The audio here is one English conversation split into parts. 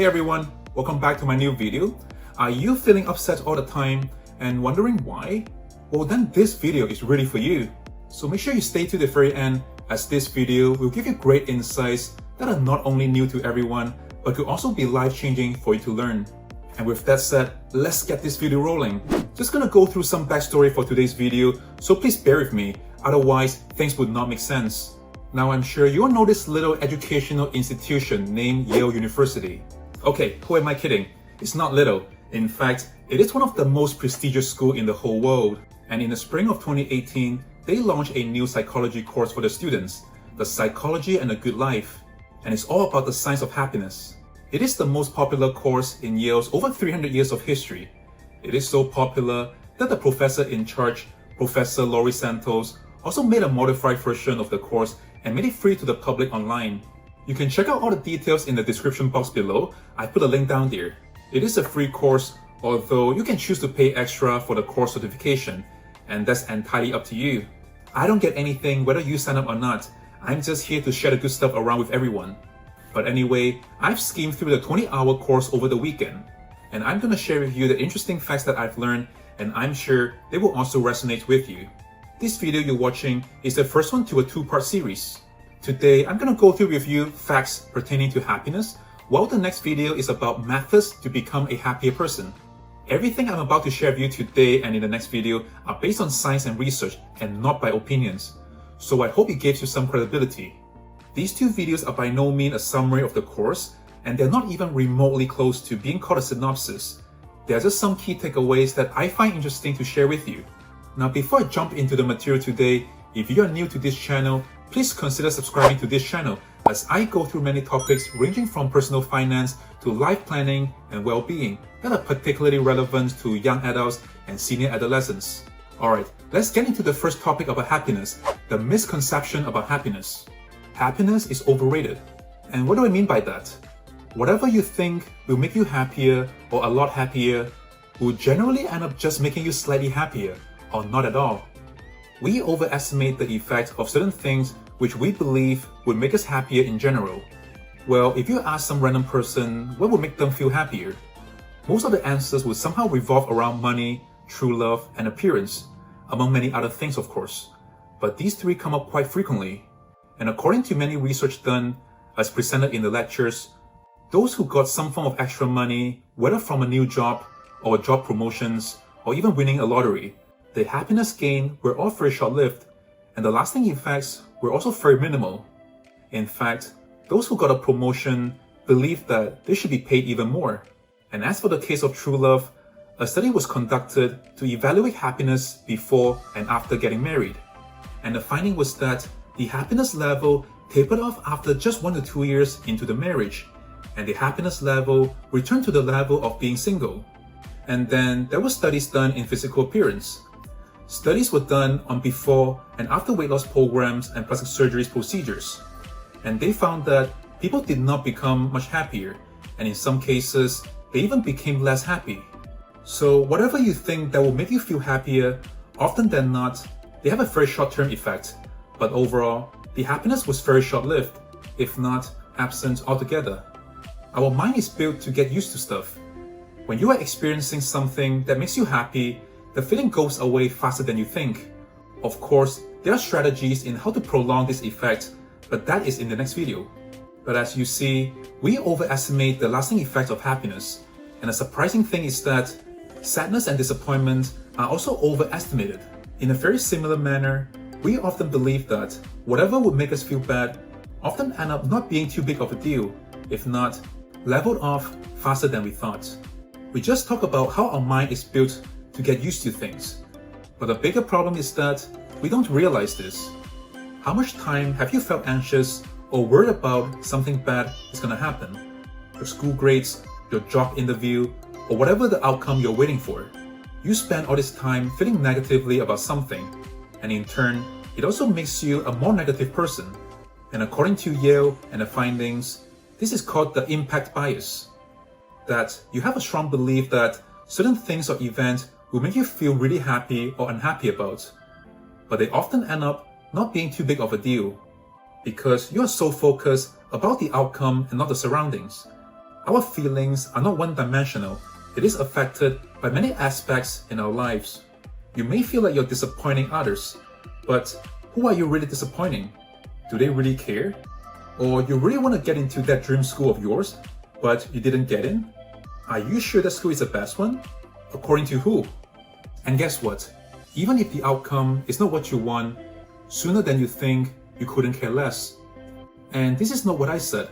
Hey everyone, welcome back to my new video. Are you feeling upset all the time and wondering why? Well, then this video is really for you. So make sure you stay to the very end, as this video will give you great insights that are not only new to everyone, but could also be life-changing for you to learn. And with that said, let's get this video rolling. Just gonna go through some backstory for today's video, so please bear with me, otherwise things would not make sense. Now I'm sure you all know this little educational institution named Yale University. Okay, who am I kidding? It's not little. In fact, it is one of the most prestigious schools in the whole world. And in the spring of 2018, they launched a new psychology course for the students, the Psychology and a Good Life. And it's all about the science of happiness. It is the most popular course in Yale's over 300 years of history. It is so popular that the professor in charge, Professor Laurie Santos, also made a modified version of the course and made it free to the public online. You can check out all the details in the description box below. I put a link down there. It is a free course, although you can choose to pay extra for the course certification, and that's entirely up to you. I don't get anything whether you sign up or not. I'm just here to share the good stuff around with everyone. But anyway, I've skimmed through the 20-hour course over the weekend, and I'm gonna share with you the interesting facts that I've learned, and I'm sure they will also resonate with you. This video you're watching is the first one to a two-part series. Today, I'm gonna go through with you facts pertaining to happiness, while the next video is about methods to become a happier person. Everything I'm about to share with you today and in the next video are based on science and research and not by opinions. So I hope it gives you some credibility. These two videos are by no means a summary of the course, and they're not even remotely close to being called a synopsis. There are just some key takeaways that I find interesting to share with you. Now, before I jump into the material today, if you are new to this channel, please consider subscribing to this channel, as I go through many topics ranging from personal finance to life planning and well-being that are particularly relevant to young adults and senior adolescents. Alright, let's get into the first topic about happiness, the misconception about happiness. Happiness is overrated. And what do I mean by that? Whatever you think will make you happier or a lot happier will generally end up just making you slightly happier or not at all. We overestimate the effect of certain things which we believe would make us happier in general. Well, if you ask some random person what would make them feel happier, most of the answers would somehow revolve around money, true love, and appearance, among many other things of course. But these three come up quite frequently. And according to many research done, as presented in the lectures, those who got some form of extra money, whether from a new job or job promotions or even winning a lottery, the happiness gain were all very short-lived, and the lasting effects were also very minimal. In fact, those who got a promotion believed that they should be paid even more. And as for the case of true love, a study was conducted to evaluate happiness before and after getting married. And the finding was that the happiness level tapered off after just 1 to 2 years into the marriage, and the happiness level returned to the level of being single. And then there were studies done in physical appearance. Studies were done on before and after weight loss programs and plastic surgery procedures. And they found that people did not become much happier, and in some cases, they even became less happy. So whatever you think that will make you feel happier, often than not, they have a very short-term effect. But overall, the happiness was very short-lived, if not absent altogether. Our mind is built to get used to stuff. When you are experiencing something that makes you happy, the feeling goes away faster than you think. Of course, there are strategies in how to prolong this effect, but that is in the next video. But as you see, we overestimate the lasting effects of happiness. And a surprising thing is that sadness and disappointment are also overestimated. In a very similar manner, we often believe that whatever would make us feel bad often end up not being too big of a deal, if not leveled off faster than we thought. We just talked about how our mind is built to get used to things. But the bigger problem is that we don't realize this. How much time have you felt anxious or worried about something bad is gonna happen? Your school grades, your job interview, or whatever the outcome you're waiting for. You spend all this time feeling negatively about something, and in turn, it also makes you a more negative person. And according to Yale and the findings, this is called the impact bias. That you have a strong belief that certain things or events will make you feel really happy or unhappy about, but they often end up not being too big of a deal because you are so focused about the outcome and not the surroundings. Our feelings are not one-dimensional. It is affected by many aspects in our lives. You may feel like you're disappointing others, but who are you really disappointing? Do they really care? Or you really want to get into that dream school of yours, but you didn't get in? Are you sure that school is the best one? According to who? And guess what? Even if the outcome is not what you want, sooner than you think, you couldn't care less. And this is not what I said,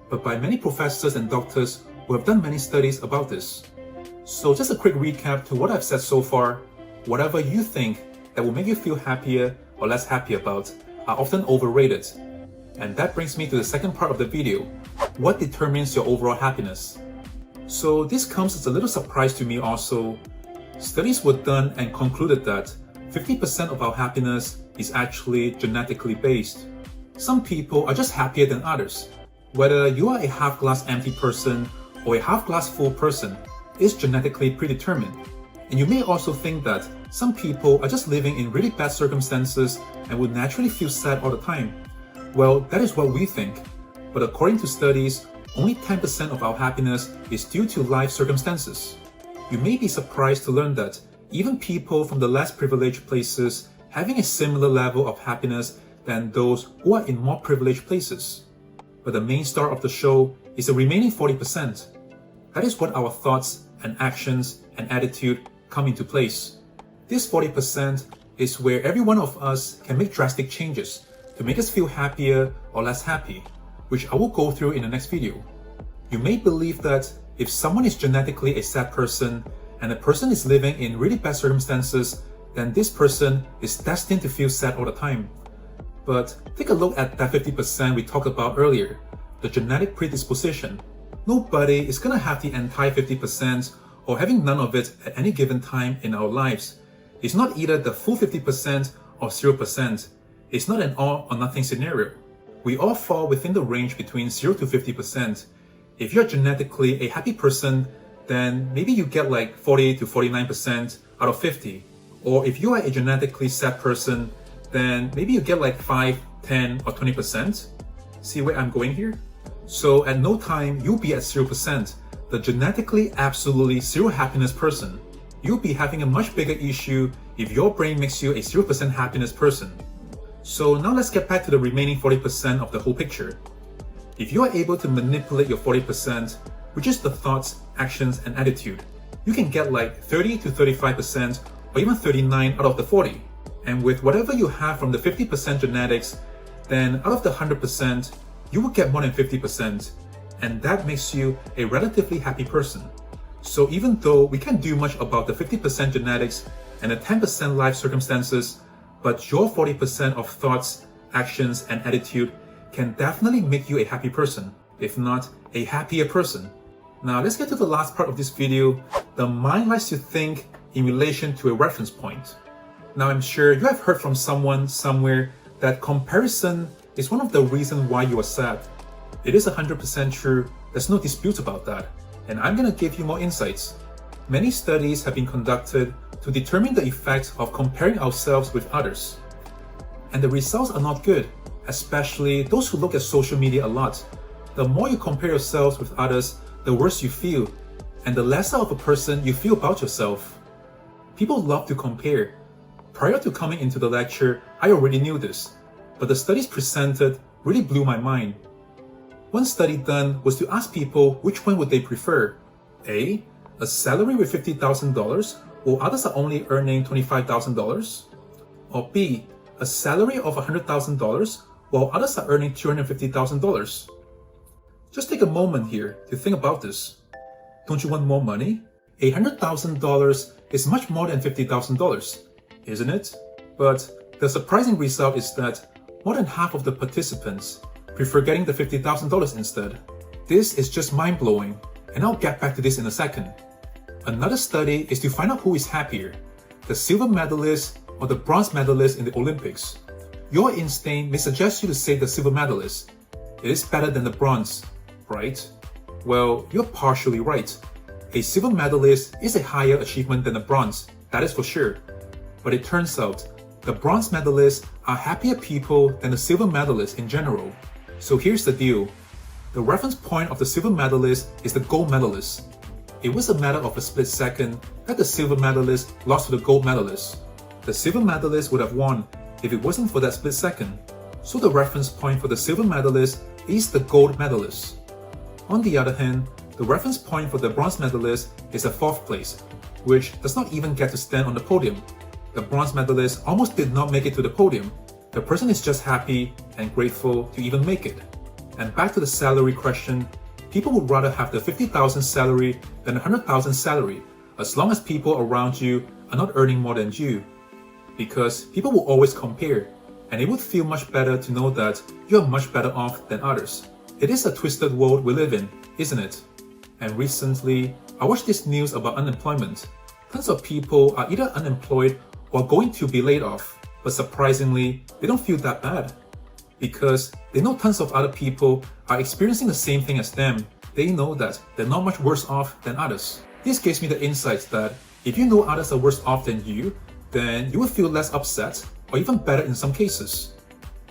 but by many professors and doctors who have done many studies about this. So just a quick recap to what I've said so far. Whatever you think that will make you feel happier or less happy about are often overrated. And that brings me to the second part of the video. What determines your overall happiness? So this comes as a little surprise to me also. Studies were done and concluded that 50% of our happiness is actually genetically based. Some people are just happier than others. Whether you are a half-glass empty person or a half-glass full person is genetically predetermined. And you may also think that some people are just living in really bad circumstances and would naturally feel sad all the time. Well, that is what we think. But according to studies, only 10% of our happiness is due to life circumstances. You may be surprised to learn that even people from the less privileged places having a similar level of happiness than those who are in more privileged places. But the main star of the show is the remaining 40%. That is what our thoughts and actions and attitude come into place. This 40% is where every one of us can make drastic changes to make us feel happier or less happy, which I will go through in the next video. You may believe that if someone is genetically a sad person and the person is living in really bad circumstances, then this person is destined to feel sad all the time. But take a look at that 50% we talked about earlier, the genetic predisposition. Nobody is gonna have the entire 50% or having none of it at any given time in our lives. It's not either the full 50% or 0%. It's not an all or nothing scenario. We all fall within the range between 0 to 50%. If you're genetically a happy person, then maybe you get like 40 to 49% out of 50. Or if you are a genetically sad person, then maybe you get like 5, 10, or 20%. See where I'm going here? So at no time you'll be at 0%, the genetically absolutely zero happiness person. You'll be having a much bigger issue if your brain makes you a 0% happiness person. So now let's get back to the remaining 40% of the whole picture. If you are able to manipulate your 40%, which is the thoughts, actions, and attitude, you can get like 30 to 35% or even 39 out of the 40. And with whatever you have from the 50% genetics, then out of the 100%, you will get more than 50%. And that makes you a relatively happy person. So even though we can't do much about the 50% genetics and the 10% life circumstances, but your 40% of thoughts, actions, and attitude can definitely make you a happy person, if not a happier person. Now let's get to the last part of this video. The mind likes to think in relation to a reference point. Now I'm sure you have heard from someone somewhere that comparison is one of the reasons why you are sad. It is 100% true, there's no dispute about that. And I'm gonna give you more insights. Many studies have been conducted to determine the effects of comparing ourselves with others. And the results are not good, especially those who look at social media a lot. The more you compare yourselves with others, the worse you feel, and the lesser of a person you feel about yourself. People love to compare. Prior to coming into the lecture, I already knew this, but the studies presented really blew my mind. One study done was to ask people which one would they prefer. A salary with $50,000 while others are only earning $25,000? Or B, a salary of $100,000 while others are earning $250,000? Just take a moment here to think about this. Don't you want more money? $100,000 is much more than $50,000, isn't it? But the surprising result is that more than half of the participants prefer getting the $50,000 instead. This is just mind-blowing, and I'll get back to this in a second. Another study is to find out who is happier, the silver medalist or the bronze medalist in the Olympics. Your instinct may suggest you to say the silver medalist. It is better than the bronze, right? Well, you're partially right. A silver medalist is a higher achievement than a bronze, that is for sure. But it turns out, the bronze medalists are happier people than the silver medalists in general. So here's the deal. the reference point of the silver medalist is the gold medalist. It was a matter of a split second that the silver medalist lost to the gold medalist. The silver medalist would have won if it wasn't for that split second. So the reference point for the silver medalist is the gold medalist. On the other hand, the reference point for the bronze medalist is the 4th place, which does not even get to stand on the podium. The bronze medalist almost did not make it to the podium. The person is just happy and grateful to even make it. And back to the salary question, people would rather have the 50,000 salary than 100,000 salary, as long as people around you are not earning more than you. Because people will always compare, and it would feel much better to know that you are much better off than others. It is a twisted world we live in, isn't it? And recently, I watched this news about unemployment. Tons of people are either unemployed or going to be laid off, but surprisingly, they don't feel that bad. Because they know tons of other people are experiencing the same thing as them. They know that they're not much worse off than others. This gives me the insight that if you know others are worse off than you, then you will feel less upset or even better in some cases.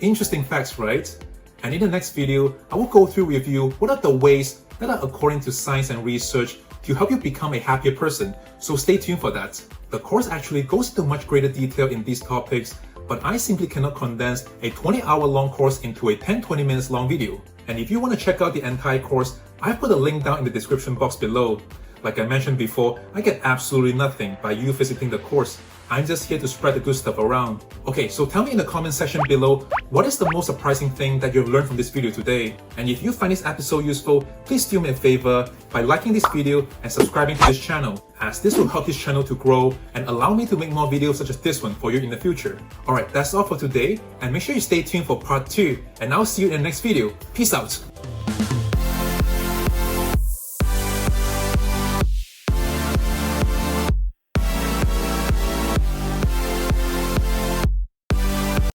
Interesting facts, right? And in the next video, I will go through with you what are the ways that are according to science and research to help you become a happier person, so stay tuned for that. The course actually goes into much greater detail in these topics, but I simply cannot condense a 20-hour long course into a 10-20 minutes long video. And if you want to check out the entire course, I've put a link down in the description box below. Like I mentioned before, I get absolutely nothing by you visiting the course. I'm just here to spread the good stuff around. Okay, so tell me in the comment section below, what is the most surprising thing that you've learned from this video today? And if you find this episode useful, please do me a favor by liking this video and subscribing to this channel, as this will help this channel to grow and allow me to make more videos such as this one for you in the future. Alright, that's all for today, and make sure you stay tuned for part 2, and I'll see you in the next video. Peace out!